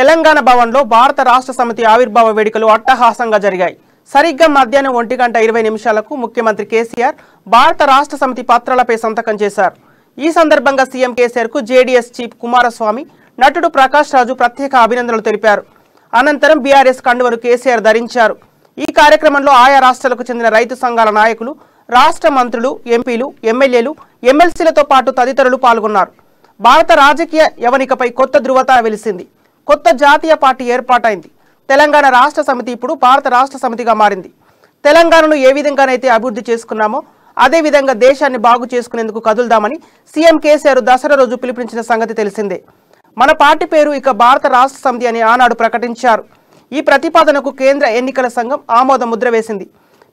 తెలంగాణ భవన్లో భారత రాష్ట్ర సమితి ఆవిర్భావ వేడుకలు అట్టహాసంగా జరిగాయి. సరిగ్గా మధ్యాహ్నం 1:20 ముఖ్యమంత్రి కేసీఆర్ భారత రాష్ట్ర సమితి పత్రాలపై సంతకం చేశారు. ఈ సందర్భంగా సీఎం కేసీఆర్ కు జేడీఎస్ చీఫ్ కుమారస్వామి, నటుడు ప్రకాష్ రాజు ప్రత్యేక అభినందనలు తెలిపారు. అనంతరం బీఆర్ఎస్ కండువను కేసీఆర్ ధరించారు. ఈ కార్యక్రమంలో ఆయా రాష్ట్రాలకు చెందిన రైతు సంఘాల నాయకులు, రాష్ట్ర మంత్రులు, ఎంపీలు, ఎమ్మెల్యేలు, ఎమ్మెల్సీలతో పాటు తదితరులు పాల్గొన్నారు. భారత రాజకీయ యవనికపై కొత్త ధృవత వెలిసింది. కొత్త జాతీయ పార్టీ ఏర్పాటైంది. తెలంగాణ రాష్ట్ర సమితి ఇప్పుడు భారత రాష్ట్ర సమితిగా మారింది. తెలంగాణను ఏ విధంగానైతే అభివృద్ధి చేసుకున్నామో అదే విధంగా దేశాన్ని బాగు చేసుకునేందుకు కదులుదామని సీఎం కేసీఆర్ దసరా రోజు పిలుపునిచ్చిన సంగతి తెలిసిందే. మన పార్టీ పేరు ఇక భారత రాష్ట్ర సమితి అని ఆనాడు ప్రకటించారు. ఈ ప్రతిపాదనకు కేంద్ర ఎన్నికల సంఘం ఆమోద ముద్ర వేసింది.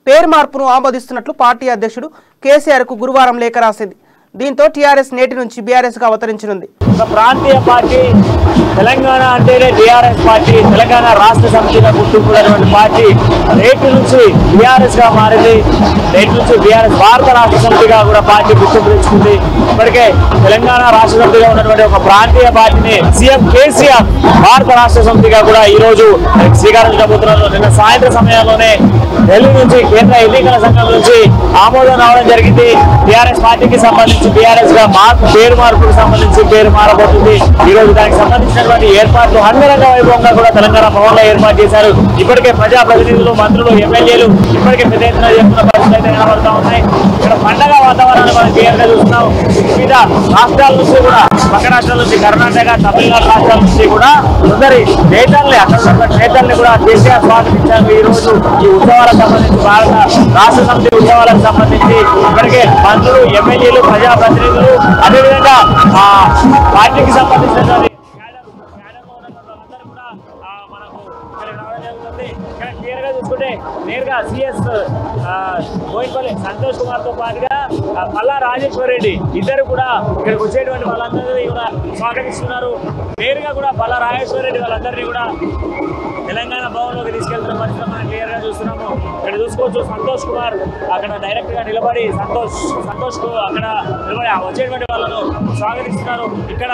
పేరు మార్పును ఆమోదిస్తున్నట్లు పార్టీ అధ్యక్షుడు కేసీఆర్ కు గురువారం లేఖ రాసింది. దీంతో టీఆర్ఎస్ నేటి నుంచి బీఆర్ఎస్ గా అవతరించనుంది. ప్రాంతీయ పార్టీ తెలంగాణ అంటేనే టీఆర్ఎస్ పార్టీ, తెలంగాణ రాష్ట్ర సమితిగా గుర్తింపున్నటువంటి పార్టీ నేటి నుంచి బీఆర్ఎస్ గా మారింది. నేటి నుంచి బీఆర్ఎస్ భారత రాష్ట్ర సమితిగా కూడా పార్టీ గుర్తింపు తెచ్చుకుంది. ఇప్పటికే తెలంగాణ రాష్ట్ర సమితిగా ఉన్నటువంటి ఒక ప్రాంతీయ పార్టీని సీఎం కేసీఆర్ భారత రాష్ట్ర సమితిగా కూడా ఈ రోజు శ్రీకారం చుట్టబోతున్నారు. నిన్న సాయంత్రం సమయంలోనే ఢిల్లీ నుంచి కేంద్ర ఎన్నికల సంఘం నుంచి ఆమోదం రావడం జరిగింది. టీఆర్ఎస్ పార్టీకి సంబంధించి బీఆర్ఎస్ గా పేరు మార్పుకు సంబంధించి పేరు మారబోతుంది. ఈ రోజు దానికి సంబంధించినటువంటి ఏర్పాట్లు అంగరంగ వైభవంగా కూడా తెలంగాణ భవన్ లో ఏర్పాటు చేశారు. ఇప్పటికే ప్రజాప్రతినిధులు, మంత్రులు, ఎమ్మెల్యేలు ఇప్పటికే పెద్ద ఎత్తున చేస్తున్న పరిస్థితులు అయితే కనబడతా ఉన్నాయి. ఇక్కడ పండగ వాతావరణాన్ని మనం క్లియర్గా చూస్తున్నాం. వివిధ రాష్ట్రాల నుంచి కూడా, పక్క రాష్ట్రాల నుంచి, కర్ణాటక, తమిళనాడు రాష్ట్రాల నుంచి కూడా కొందరి నేతల్ని, అక్కడ ఉన్నటువంటి నేతల్ని కూడా కేసీఆర్ స్వాగతించారు. ఈ రోజు ఈ ఉత్సవాలకు సంబంధించి, భారత రాష్ట్ర సమితి ఉత్సవాలకు సంబంధించి ఇప్పటికే మంత్రులు, ఎమ్మెల్యేలు, ప్రజాప్రతినిధులు, అదేవిధంగా పార్టీకి సంబంధించినటువంటి క్లియర్ గా చూసుకుంటే నేరుగా సిఎస్ బోయినపల్లి సంతోష్ కుమార్ తో పాటుగా పల్లా రాజేశ్వర్ రెడ్డి ఇద్దరు కూడా ఇక్కడికి వచ్చేటువంటి వాళ్ళందరినీ కూడా స్వాగతిస్తున్నారు. నేరుగా కూడా పల్లా రాజేశ్వర్ రెడ్డి వాళ్ళందరినీ కూడా తెలంగాణ భవన్ లోకి తీసుకెళ్తున్న పరిస్థితి మనం క్లియర్ గా చూస్తున్నాము. ఇక్కడ చూసుకోవచ్చు సంతోష్ కుమార్ అక్కడ డైరెక్ట్ గా నిలబడి సంతోష్ అక్కడ నిలబడి వచ్చేటువంటి వాళ్ళను స్వాగతిస్తున్నారు. ఇక్కడ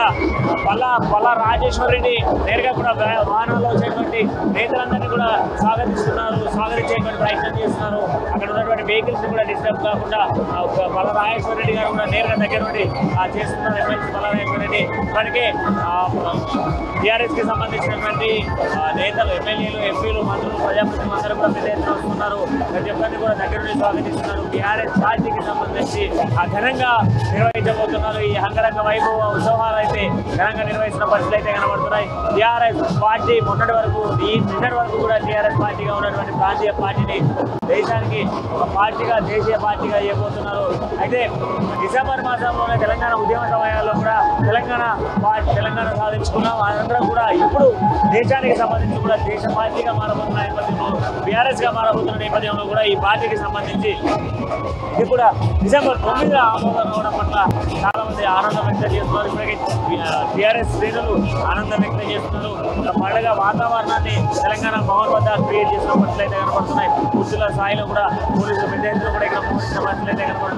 పల్లా రాజేశ్వర్ రెడ్డి నేరుగా కూడా వాహనాల్లో వచ్చేటువంటి నేతలందరినీ కూడా స్వాగతించేటువంటి ప్రయత్నం చేస్తున్నారు. అక్కడ ఉన్నటువంటి వెహికల్స్ కూడా డిస్టర్బ్ కాకుండా పల్లా రాజేశ్వర్ రెడ్డి గారు కూడా నేరుగా దగ్గర నుండి చేస్తున్నారు. ఎమ్మెల్సీ పల్లా రాజేశ్వర్ రెడ్డి ఇప్పటికే టీఆర్ఎస్ కి సంబంధించినటువంటి నేతలు, ఎమ్మెల్యేలు, ఎంపీలు, మంత్రులు, ప్రజాప్రతినిధులు అందరూ కూడా పెద్ద ఎత్తున వస్తున్నారు. ప్రతి ఒక్కరిని కూడా దగ్గర నుండి స్వాగతిస్తున్నారు. టీఆర్ఎస్ పార్టీకి సంబంధించి ఘనంగా నిర్వహించబోతున్నారు. ఈ అంగరంగ వైభవ ఉత్సవాలు అయితే ఘనంగా నిర్వహిస్తున్న పరిస్థితులు అయితే కనబడుతున్నాయి. టీఆర్ఎస్ పార్టీ నిన్నటి వరకు కూడా టీఆర్ఎస్ పార్టీగా ఉన్నటువంటి ప్రాంతీయ పార్టీని దేశానికి ఒక పార్టీగా, దేశీయ పార్టీగా చేయబోతున్నారు. అయితే డిసెంబర్ మాసంలోనే తెలంగాణ ఉద్యమ సమయాల్లో కూడా తెలంగాణ సాధించుకున్నాం. అందరం కూడా ఇప్పుడు దేశానికి సంబంధించి కూడా దేశ పార్టీగా మారబోతున్న నేపథ్యంలో, బీఆర్ఎస్ గా మారబోతున్న నేపథ్యంలో కూడా ఈ పార్టీకి సంబంధించి ఇది కూడా డిసెంబర్ 9న ఆమోదం రావడం పట్ల చాలా మంది ఆనందం వ్యక్తం చేస్తున్నారు. ఇప్పటికే టీఆర్ఎస్ శ్రేణులు ఆనందం వ్యక్తం చేస్తున్నారు. పండుగ వాతావరణాన్ని తెలంగాణ భవన్ వద్ద క్రియేట్ చేసిన పరిస్థితులు అయితే కనబడుతున్నాయి. పూర్తిల స్థాయిలో కూడా పోలీసులు పెద్ద ఎత్తున కూడా ఇక్కడ మోహరించిన పరిస్థితులు అయితే కనబడుతున్నాయి.